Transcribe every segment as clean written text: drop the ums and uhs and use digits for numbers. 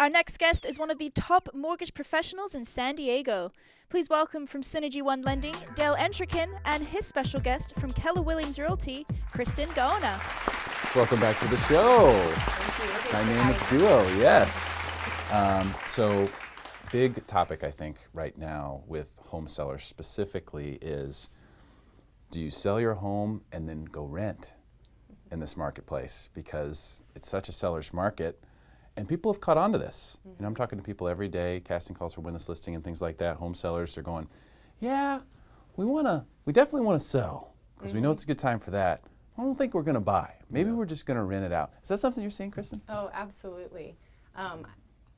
Our next guest is one of the top mortgage professionals in San Diego. Please welcome from Synergy One Lending, Dale Entrekin, and his special guest from Keller Williams Realty, Christin Gaona. Welcome back to the show. Thank you. Dynamic duo, yes. So, big topic, I think, right now with home sellers specifically is, do you sell your home and then go rent in this marketplace? Because it's such a seller's market, and people have caught on to this. You know, I'm talking to people every day, casting calls for win this listing and things like that. Home sellers are going, yeah, we definitely want to sell because we know it's a good time for that. I don't think we're going to buy. Maybe we're just going to rent it out. Is that something you're seeing, Christin? Oh, absolutely.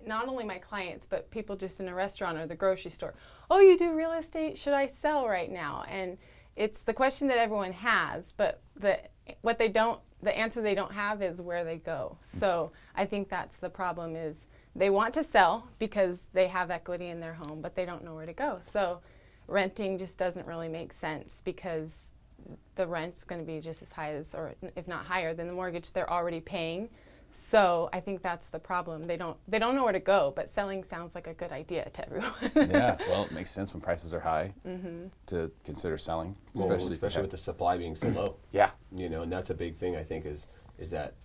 Not only my clients, but people just in a restaurant or the grocery store. Oh, you do real estate? Should I sell right now? And it's the question that everyone has, but the answer they don't have is where they go. So I think that's the problem is they want to sell because they have equity in their home, but they don't know where to go. So renting just doesn't really make sense because the rent's going to be just as high as, or if not higher than the mortgage they're already paying. So I think that's the problem. They don't know where to go, but selling sounds like a good idea to everyone. Yeah, well, it makes sense when prices are high to consider selling, especially with the supply being so low. Yeah. You know, and that's a big thing I think is that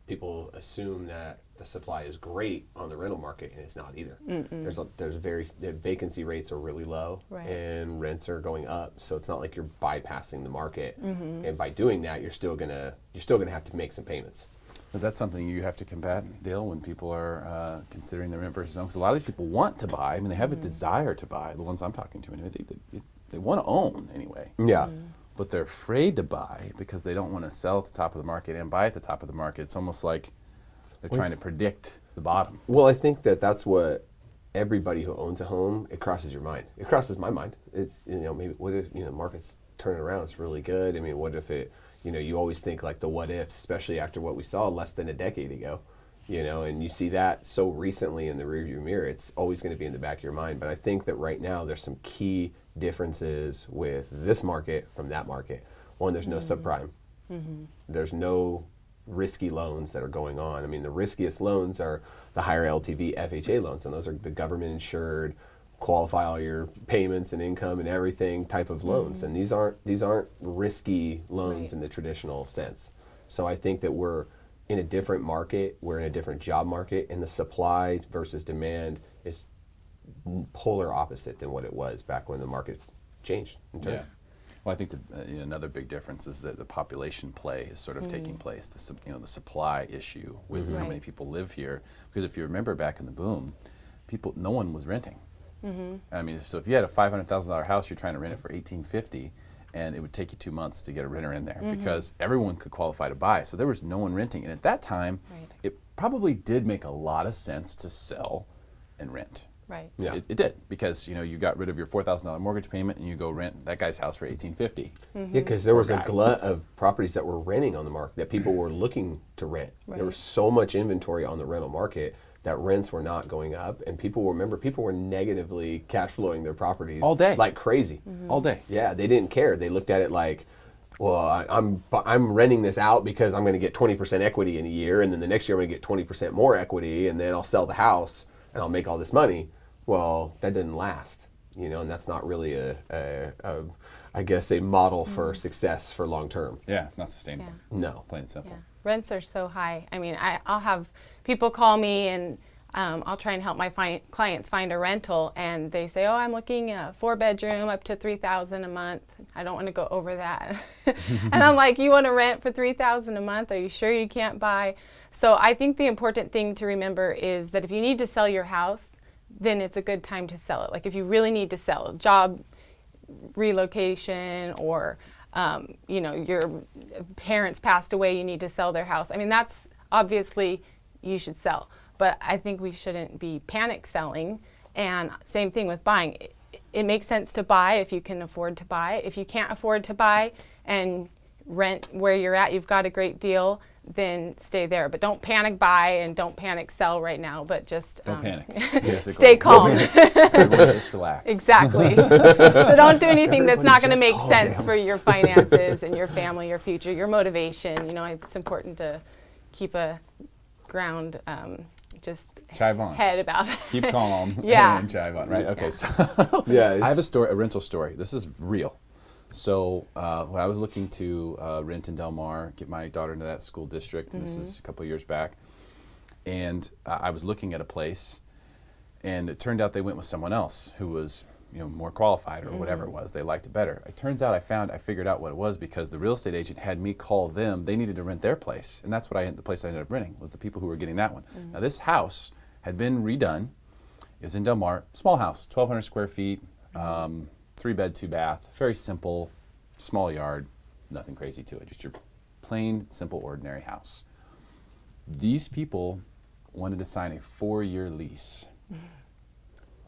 people assume that the supply is great on the rental market, and it's not either. The vacancy rates are really low, right, and rents are going up. So it's not like you're bypassing the market, and by doing that, you're still gonna have to make some payments. But that's something you have to combat, Dale, when people are considering their rent versus own. Because a lot of these people want to buy. I mean, they have a desire to buy. The ones I'm talking to, anyway, they want to own anyway. Yeah. But they're afraid to buy because they don't want to sell at the top of the market and buy at the top of the market. It's almost like they're trying to predict the bottom. Well, I think that's what everybody who owns a home, it crosses your mind. It crosses my mind. It's, maybe what if, market's turning around, it's really good. I mean, what if it, you always think like the what ifs, especially after what we saw less than a decade ago, and you see that so recently in the rearview mirror, it's always going to be in the back of your mind. But I think that right now there's some key differences with this market from that market. One, there's no subprime. There's no risky loans that are going on. I mean, the riskiest loans are the higher LTV FHA loans, and those are the government insured, qualify all your payments and income and everything type of loans. And these aren't risky loans in the traditional sense. So I think that we're in a different market, we're in a different job market, and the supply versus demand is polar opposite than what it was back when the market changed. Yeah. Well, I think another big difference is that the population play is sort of taking place. The supply issue with how many people live here. Because if you remember back in the boom, no one was renting. I mean, so if you had a $500,000 house, you're trying to rent it for $1,850, and it would take you 2 months to get a renter in there because everyone could qualify to buy. So there was no one renting, and at that time, it probably did make a lot of sense to sell and rent. Right. Yeah. It did because you got rid of your $4,000 mortgage payment and you go rent that guy's house for $1,850. Yeah, because there was a glut of properties that were renting on the market that people were looking to rent. Right. There was so much inventory on the rental market that rents were not going up, and people were negatively cash flowing their properties all day, like crazy, all day. Yeah, they didn't care. They looked at it like, well, I'm renting this out because I'm going to get 20% equity in a year, and then the next year I'm going to get 20% more equity, and then I'll sell the house and I'll make all this money. Well, that didn't last, and that's not really I guess a model for success for long term. Yeah, not sustainable. Yeah. No. Plain and simple. Yeah. Rents are so high. I mean, I'll have people call me and I'll try and help my clients find a rental, and they say, oh, I'm looking at 4-bedroom up to $3,000 a month. I don't want to go over that. And I'm like, you want to rent for $3,000 a month? Are you sure you can't buy? So I think the important thing to remember is that if you need to sell your house, then it's a good time to sell it. Like if you really need to sell, job relocation, or your parents passed away, you need to sell their house. I mean, that's obviously you should sell. But I think we shouldn't be panic selling. And same thing with buying. It makes sense to buy if you can afford to buy. If you can't afford to buy and rent where you're at, you've got a great deal, then stay there. But don't panic buy and don't panic sell right now, but just don't panic. Stay calm. Everyone just relax. Exactly. So don't do anything that's not going to make sense for your finances and your family, your future, your motivation. It's important to keep a ground just Chive on. head about that. Keep calm Yeah. and chive on, right? Okay, so Yeah, I have a rental story. This is real. So when I was looking to rent in Del Mar, get my daughter into that school district, and this is a couple of years back, and I was looking at a place, and it turned out they went with someone else who was more qualified or whatever it was. They liked it better. It turns out I figured out what it was because the real estate agent had me call them. They needed to rent their place, and that's the place I ended up renting was the people who were getting that one. Now this house had been redone. It was in Del Mar, small house, 1,200 square feet, 3-bed, 2-bath, very simple, small yard, nothing crazy to it, just your plain, simple, ordinary house. These people wanted to sign a 4-year lease.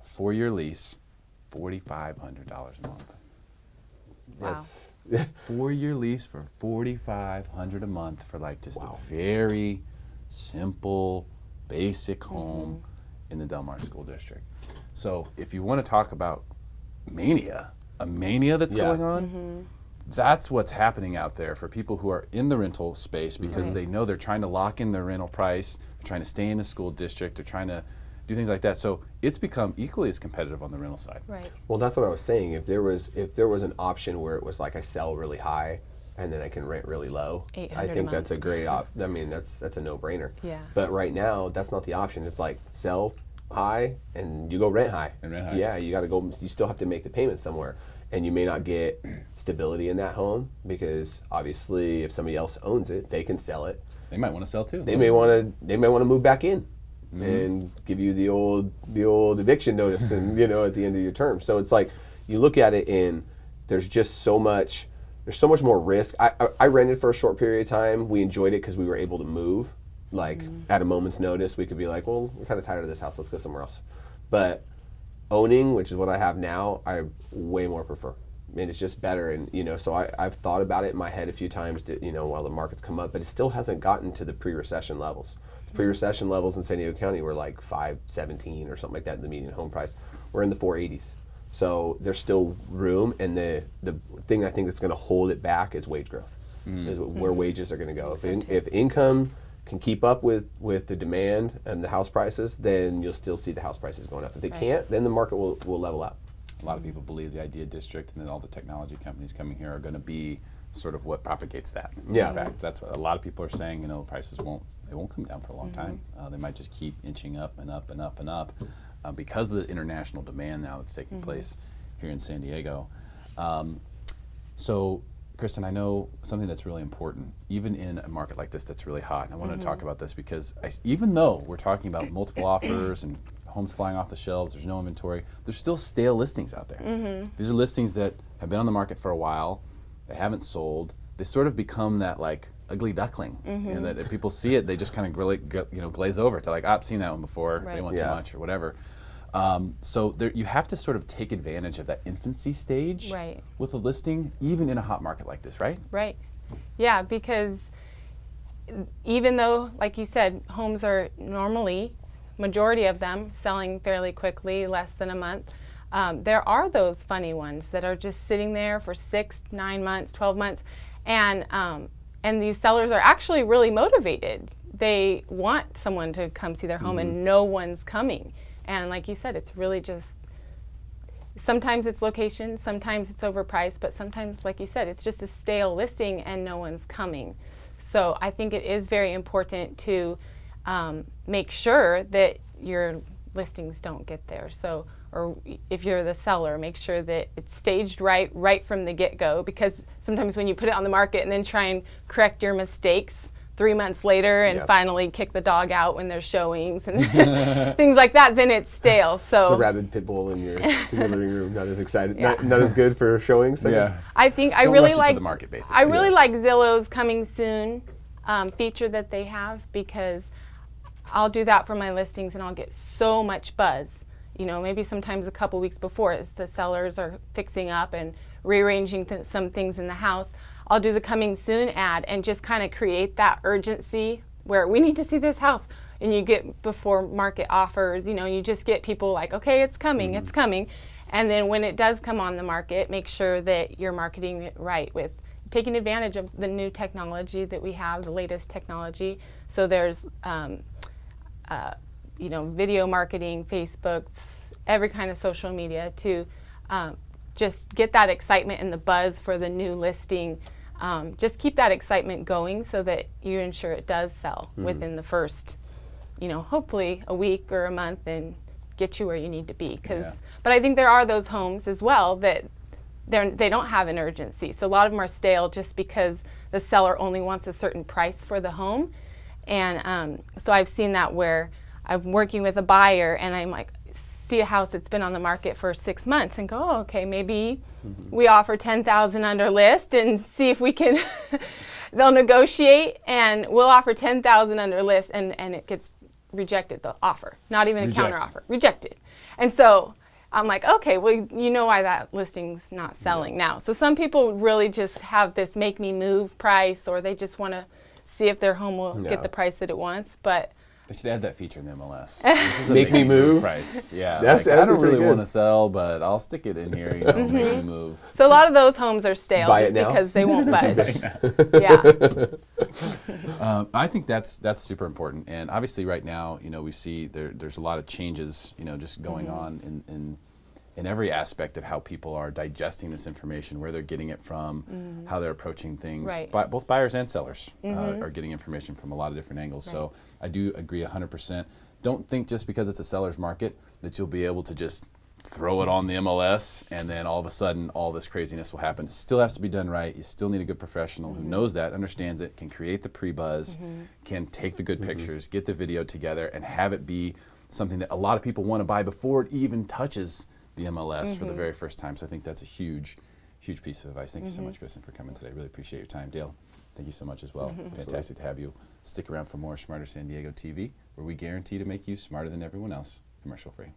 4-year lease, $4,500 a month. Wow. 4-year lease for $4,500 a month for just a very simple, basic home in the Del Mar School District. So if you want to talk about a mania that's going on, that's what's happening out there for people who are in the rental space because they know they're trying to lock in their rental price, they're trying to stay in the school district, they're trying to do things like that. So it's become equally as competitive on the rental side. Right. Well, that's what I was saying. If there was an option where it was like I sell really high and then I can rent really low, I think that's a great that's a no-brainer. Yeah. But right now, that's not the option. It's like sell high and you go rent high. And rent high. Yeah, you got to go. You still have to make the payment somewhere, and you may not get stability in that home because obviously, if somebody else owns it, they can sell it. They might want to sell too. They may want to move back in and give you the old eviction notice and at the end of your term. So it's like you look at it and there's so much more risk. I rented for a short period of time. We enjoyed it because we were able to move at a moment's notice. We could be like, well, we're kind of tired of this house, let's go somewhere else. But owning, which is what I have now, I way more prefer. And it's just better. And so I've thought about it in my head a few times while the market's come up, but it still hasn't gotten to the pre-recession levels. Pre-recession levels in San Diego County were like $517 or something like that in the median home price. We're in the 480s. So there's still room, and the thing I think that's going to hold it back is wage growth, is where wages are going to go. If income can keep up with the demand and the house prices, then you'll still see the house prices going up. If they can't, then the market will level out. A lot of people believe the idea district and then all the technology companies coming here are going to be sort of what propagates that. Yeah. In fact, that's what a lot of people are saying. Prices won't come down for a long time. They might just keep inching up and up and up and up because of the international demand now that's taking place here in San Diego. So, Christin, I know something that's really important, even in a market like this that's really hot. And I wanted to talk about this because even though we're talking about multiple offers and homes flying off the shelves, there's no inventory, there's still stale listings out there. These are listings that have been on the market for a while, they haven't sold, they sort of become that ugly duckling, and that if people see it, they just kind of glaze over to I've seen that one before, they want too much or whatever. So you have to sort of take advantage of that infancy stage with a listing, even in a hot market like this, right? Right. Yeah, because even though, like you said, homes are normally, majority of them, selling fairly quickly, less than a month, there are those funny ones that are just sitting there for 6, 9 months, 12 months, and these sellers are actually really motivated. They want someone to come see their home, and no one's coming. And like you said, it's really just, sometimes it's location, sometimes it's overpriced, but sometimes, like you said, it's just a stale listing and no one's coming. So I think it is very important to make sure that your listings don't get there. So, or if you're the seller, make sure that it's staged right from the get-go, because sometimes when you put it on the market and then try and correct your mistakes 3 months later and finally kick the dog out when there's showings and things like that, then it's stale. So the rabid pit bull in your living room, not as excited, not as good for showings. I think I Don't really rush like into the market, basically. I really like Zillow's coming soon feature that they have, because I'll do that for my listings and I'll get so much buzz. Maybe sometimes a couple weeks before, as the sellers are fixing up and rearranging some things in the house, I'll do the coming soon ad and just kind of create that urgency where we need to see this house. And you get before market offers, you just get people like, okay, it's coming, it's coming. And then when it does come on the market, make sure that you're marketing it right with taking advantage of the new technology that we have, the latest technology. So there's video marketing, Facebook, every kind of social media to just get that excitement and the buzz for the new listing. Just keep that excitement going so that you ensure it does sell within the first, hopefully a week or a month, and get you where you need to be. But I think there are those homes as well that they don't have an urgency. So a lot of them are stale just because the seller only wants a certain price for the home. And so I've seen that where I'm working with a buyer and I'm like, see a house that's been on the market for 6 months and go, oh, okay, maybe we offer 10,000 under list and see if we can, they'll negotiate, and we'll offer 10,000 under list, and it gets rejected, the offer, not even a counter offer, rejected. And so I'm like, okay, well, you know why that listing's not selling now. So some people really just have this make me move price, or they just want to see if their home will get the price that it wants. But they should add that feature in the MLS. This is a make me move price. Yeah, That's I don't really good. want to sell, but I'll stick it in here. Make me move. So a lot of those homes are stale Buy just it now? because they won't budge. Yeah. I think that's super important, and obviously right now, we see there's a lot of changes, just going on in every aspect of how people are digesting this information, where they're getting it from, how they're approaching things. Right. Both buyers and sellers are getting information from a lot of different angles. Right. So I do agree 100%. Don't think just because it's a seller's market that you'll be able to just throw it on the MLS and then all of a sudden all this craziness will happen. It still has to be done right. You still need a good professional who knows that, understands it, can create the pre-buzz, can take the good pictures, get the video together, and have it be something that a lot of people want to buy before it even touches the MLS for the very first time. So I think that's a huge piece of advice. Thank you so much, Kristen, for coming today. Really appreciate your time. Dale, thank you so much as well. Fantastic to have you. Stick around for more Smarter San Diego TV, where we guarantee to make you smarter than everyone else, commercial free.